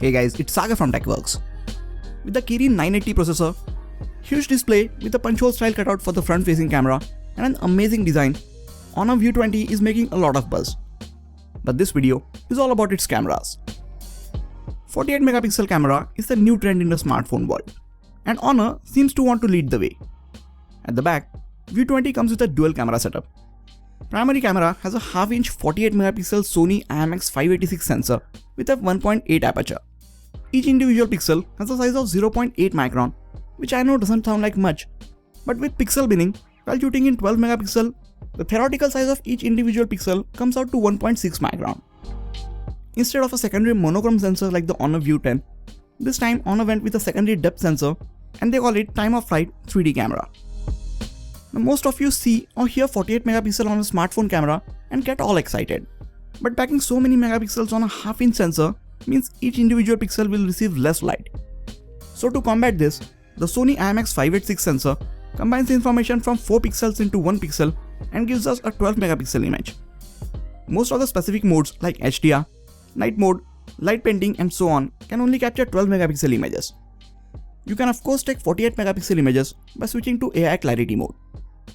Hey guys, it's Saga from TechWorks. With the Kirin 980 processor, huge display with a punch-hole style cutout for the front-facing camera, and an amazing design, Honor View 20 is making a lot of buzz. But this video is all about its cameras. 48 megapixel camera is the new trend in the smartphone world, and Honor seems to want to lead the way. At the back, View 20 comes with a dual camera setup. Primary camera has a half-inch 48 megapixel Sony IMX 586 sensor with a 1.8 aperture. Each individual pixel has a size of 0.8 micron, which I know doesn't sound like much, but with pixel binning, while shooting in 12 megapixel, the theoretical size of each individual pixel comes out to 1.6 micron. Instead of a secondary monochrome sensor like the Honor View 10, this time Honor went with a secondary depth sensor, and they call it time of flight 3D camera. Now, most of you see or hear 48 megapixel on a smartphone camera and get all excited. But packing so many megapixels on a half-inch sensor means each individual pixel will receive less light. So to combat this, the Sony IMX 586 sensor combines information from 4 pixels into 1 pixel and gives us a 12 megapixel image. Most of the specific modes like HDR, night mode, light painting and so on can only capture 12 megapixel images. You can of course take 48 megapixel images by switching to AI clarity mode.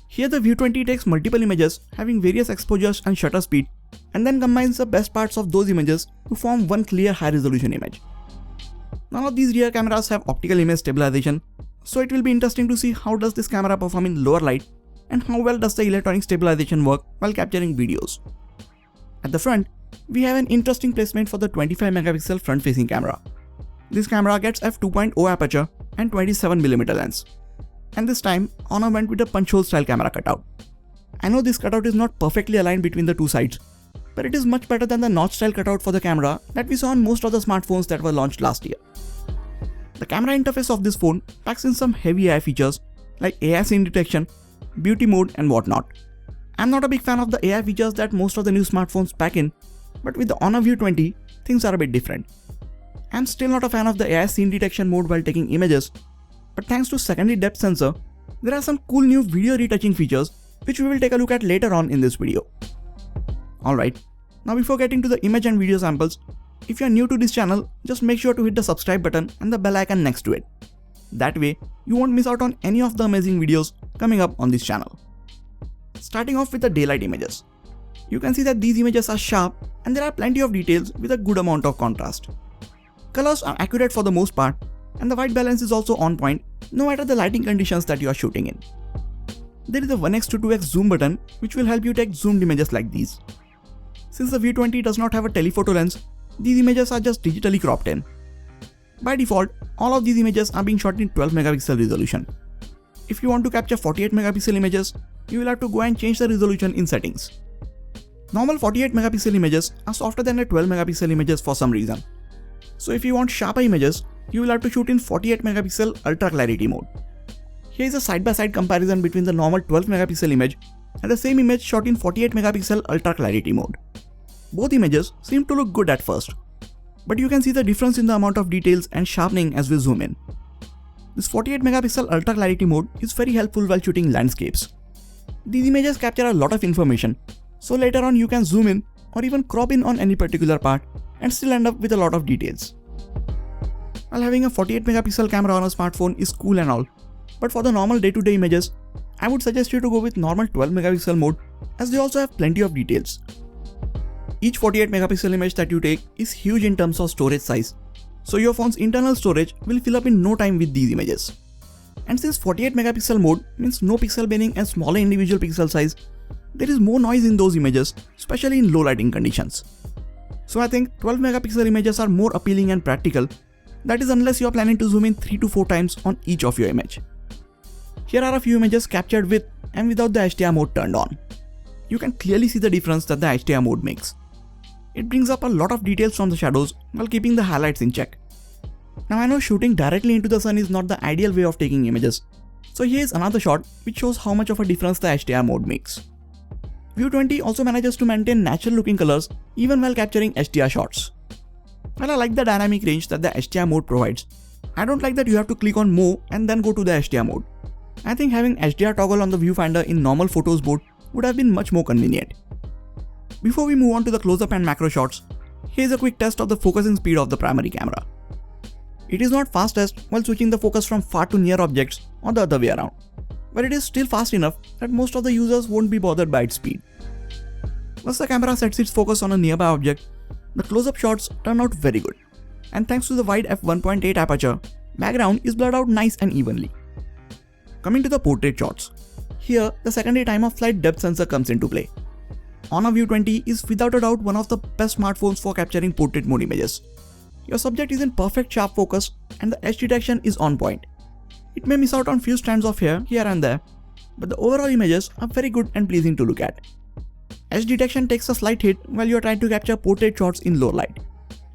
Here the View 20 takes multiple images having various exposures and shutter speed and then combines the best parts of those images to form one clear high resolution image. None of these rear cameras have optical image stabilization, so it will be interesting to see how does this camera perform in lower light and how well does the electronic stabilization work while capturing videos. At the front, we have an interesting placement for the 25 megapixel front facing camera. This camera gets f2.0 aperture and 27mm lens. And this time, Honor went with a punch-hole style camera cutout. I know this cutout is not perfectly aligned between the two sides, but it is much better than the notch style cutout for the camera that we saw on most of the smartphones that were launched last year. The camera interface of this phone packs in some heavy AI features like AI scene detection, beauty mode and whatnot. I'm not a big fan of the AI features that most of the new smartphones pack in, but with the Honor View 20, things are a bit different. I'm still not a fan of the AI scene detection mode while taking images, but thanks to secondary depth sensor, there are some cool new video retouching features which we will take a look at later on in this video. Alright, now before getting to the image and video samples, if you are new to this channel, just make sure to hit the subscribe button and the bell icon next to it. That way, you won't miss out on any of the amazing videos coming up on this channel. Starting off with the daylight images. You can see that these images are sharp and there are plenty of details with a good amount of contrast. Colors are accurate for the most part, and the white balance is also on point no matter the lighting conditions that you are shooting in. There is a 1x to 2x zoom button which will help you take zoomed images like these. Since the View 20 does not have a telephoto lens, these images are just digitally cropped in. By default, all of these images are being shot in 12 megapixel resolution. If you want to capture 48 megapixel images, you will have to go and change the resolution in settings. Normal 48 megapixel images are softer than the 12 megapixel images for some reason. So if you want sharper images, you will have to shoot in 48 megapixel ultra clarity mode. Here is a side-by-side comparison between the normal 12 megapixel image and the same image shot in 48 megapixel ultra clarity mode. Both images seem to look good at first, but you can see the difference in the amount of details and sharpening as we zoom in. This 48 megapixel ultra clarity mode is very helpful while shooting landscapes. These images capture a lot of information, so later on you can zoom in or even crop in on any particular part and still end up with a lot of details. While having a 48 megapixel camera on a smartphone is cool and all, but for the normal day-to-day images, I would suggest you to go with normal 12 megapixel mode as they also have plenty of details. Each 48 megapixel image that you take is huge in terms of storage size, so your phone's internal storage will fill up in no time with these images. And since 48 megapixel mode means no pixel binning and smaller individual pixel size, there is more noise in those images, especially in low lighting conditions. So I think 12 megapixel images are more appealing and practical, that is unless you are planning to zoom in 3 to 4 times on each of your image. Here are a few images captured with and without the HDR mode turned on. You can clearly see the difference that the HDR mode makes. It brings up a lot of details from the shadows while keeping the highlights in check. Now I know shooting directly into the sun is not the ideal way of taking images, so here is another shot which shows how much of a difference the HDR mode makes. View 20 also manages to maintain natural looking colors even while capturing HDR shots. While I like the dynamic range that the HDR mode provides, I don't like that you have to click on more and then go to the HDR mode. I think having HDR toggle on the viewfinder in normal photos mode would have been much more convenient. Before we move on to the close-up and macro shots, here's a quick test of the focusing speed of the primary camera. It is not fastest while switching the focus from far to near objects or the other way around, but it is still fast enough that most of the users won't be bothered by its speed. Once the camera sets its focus on a nearby object, the close-up shots turn out very good, and thanks to the wide f1.8 aperture, background is blurred out nice and evenly. Coming to the portrait shots, here the secondary time-of-flight depth sensor comes into play. Honor View 20 is without a doubt one of the best smartphones for capturing portrait mode images. Your subject is in perfect sharp focus and the edge detection is on point. It may miss out on few strands of hair here and there, but the overall images are very good and pleasing to look at. Edge detection takes a slight hit while you are trying to capture portrait shots in low light.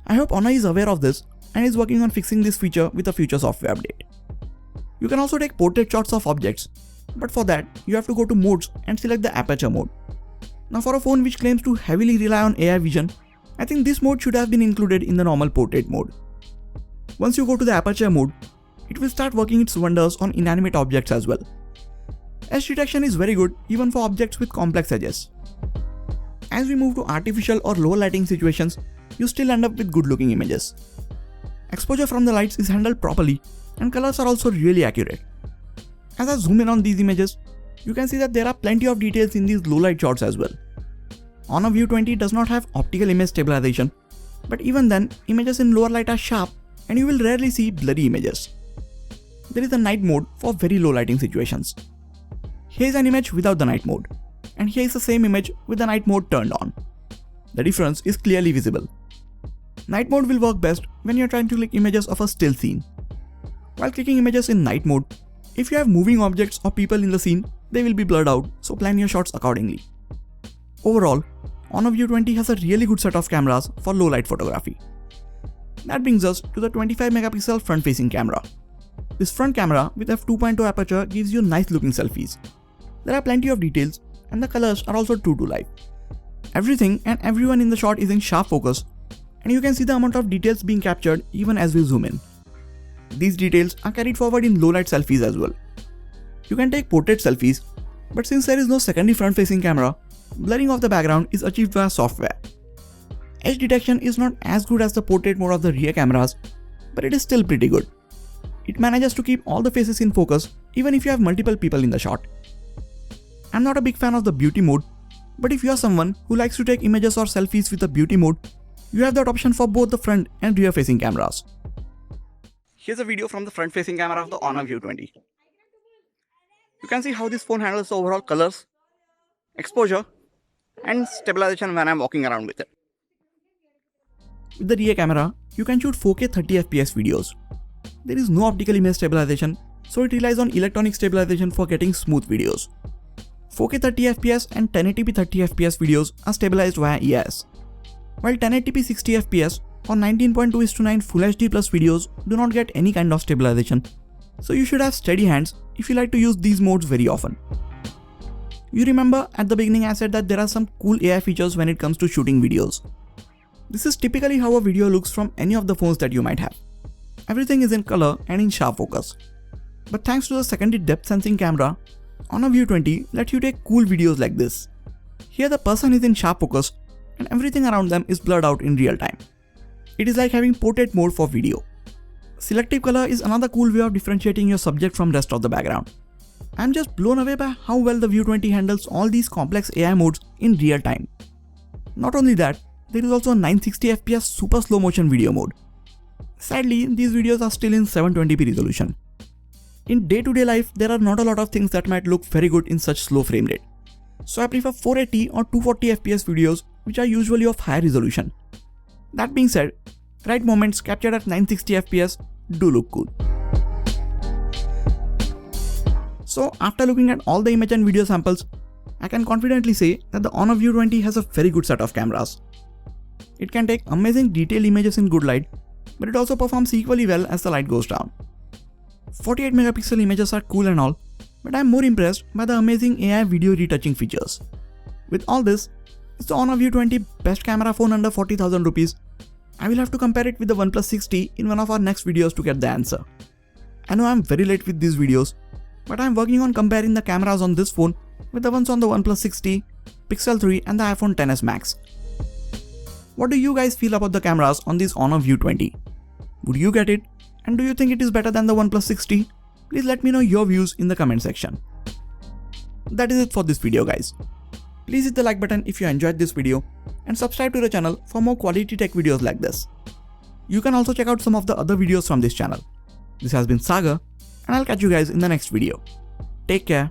I hope Honor is aware of this and is working on fixing this feature with a future software update. You can also take portrait shots of objects, but for that you have to go to modes and select the aperture mode. Now for a phone which claims to heavily rely on AI vision, I think this mode should have been included in the normal portrait mode. Once you go to the aperture mode, it will start working its wonders on inanimate objects as well. Edge detection is very good even for objects with complex edges. As we move to artificial or low lighting situations, you still end up with good looking images. Exposure from the lights is handled properly and colors are also really accurate. As I zoom in on these images, you can see that there are plenty of details in these low light shots as well. Honor View 20 does not have optical image stabilization, but even then, images in lower light are sharp and you will rarely see blurry images. There is a night mode for very low lighting situations. Here is an image without the night mode, and here is the same image with the night mode turned on. The difference is clearly visible. Night mode will work best when you are trying to click images of a still scene. While clicking images in night mode, if you have moving objects or people in the scene, they will be blurred out, so plan your shots accordingly. Overall, Honor View 20 has a really good set of cameras for low light photography. That brings us to the 25 megapixel front facing camera. This front camera with f2.0 aperture gives you nice looking selfies. There are plenty of details and the colors are also true to life. Everything and everyone in the shot is in sharp focus and you can see the amount of details being captured even as we zoom in. These details are carried forward in low light selfies as well. You can take portrait selfies, but since there is no secondary front facing camera, blurring of the background is achieved via software. Edge detection is not as good as the portrait mode of the rear cameras, but it is still pretty good. It manages to keep all the faces in focus even if you have multiple people in the shot. I'm not a big fan of the beauty mode, but if you are someone who likes to take images or selfies with the beauty mode, you have that option for both the front and rear facing cameras. Here's a video from the front facing camera of the Honor View 20. You can see how this phone handles the overall colors, exposure and stabilization when I'm walking around with it. With the rear camera, you can shoot 4K 30fps videos. There is no optical image stabilization, so it relies on electronic stabilization for getting smooth videos. 4K 30fps and 1080p 30fps videos are stabilized via EIS, while 1080p 60fps or 19.2:9 Full HD Plus videos do not get any kind of stabilization, so you should have steady hands if you like to use these modes very often. You remember at the beginning I said that there are some cool AI features when it comes to shooting videos. This is typically how a video looks from any of the phones that you might have. Everything is in color and in sharp focus. But thanks to the secondary depth sensing camera, Honor View 20 lets you take cool videos like this. Here the person is in sharp focus and everything around them is blurred out in real time. It is like having portrait mode for video. Selective color is another cool way of differentiating your subject from rest of the background. I'm just blown away by how well the View 20 handles all these complex AI modes in real time. Not only that, there is also a 960fps super slow motion video mode. Sadly, these videos are still in 720p resolution. In day-to-day life, there are not a lot of things that might look very good in such slow frame rate. So I prefer 480 or 240fps videos which are usually of high resolution. That being said, right moments captured at 960fps do look cool. So after looking at all the image and video samples, I can confidently say that the Honor View 20 has a very good set of cameras. It can take amazing detailed images in good light, but it also performs equally well as the light goes down. 48 megapixel images are cool and all, but I'm more impressed by the amazing AI video retouching features. With all this, is the Honor View 20 best camera phone under 40,000 rupees? I will have to compare it with the OnePlus 6T in one of our next videos to get the answer. I know I'm very late with these videos, but I'm working on comparing the cameras on this phone with the ones on the OnePlus 6T, Pixel 3 and the iPhone XS Max. What do you guys feel about the cameras on this Honor View 20? Would you get it? And do you think it is better than the OnePlus 6T? Please let me know your views in the comment section. That is it for this video guys. Please hit the like button if you enjoyed this video and subscribe to the channel for more quality tech videos like this. You can also check out some of the other videos from this channel. This has been Sagar and I'll catch you guys in the next video. Take care.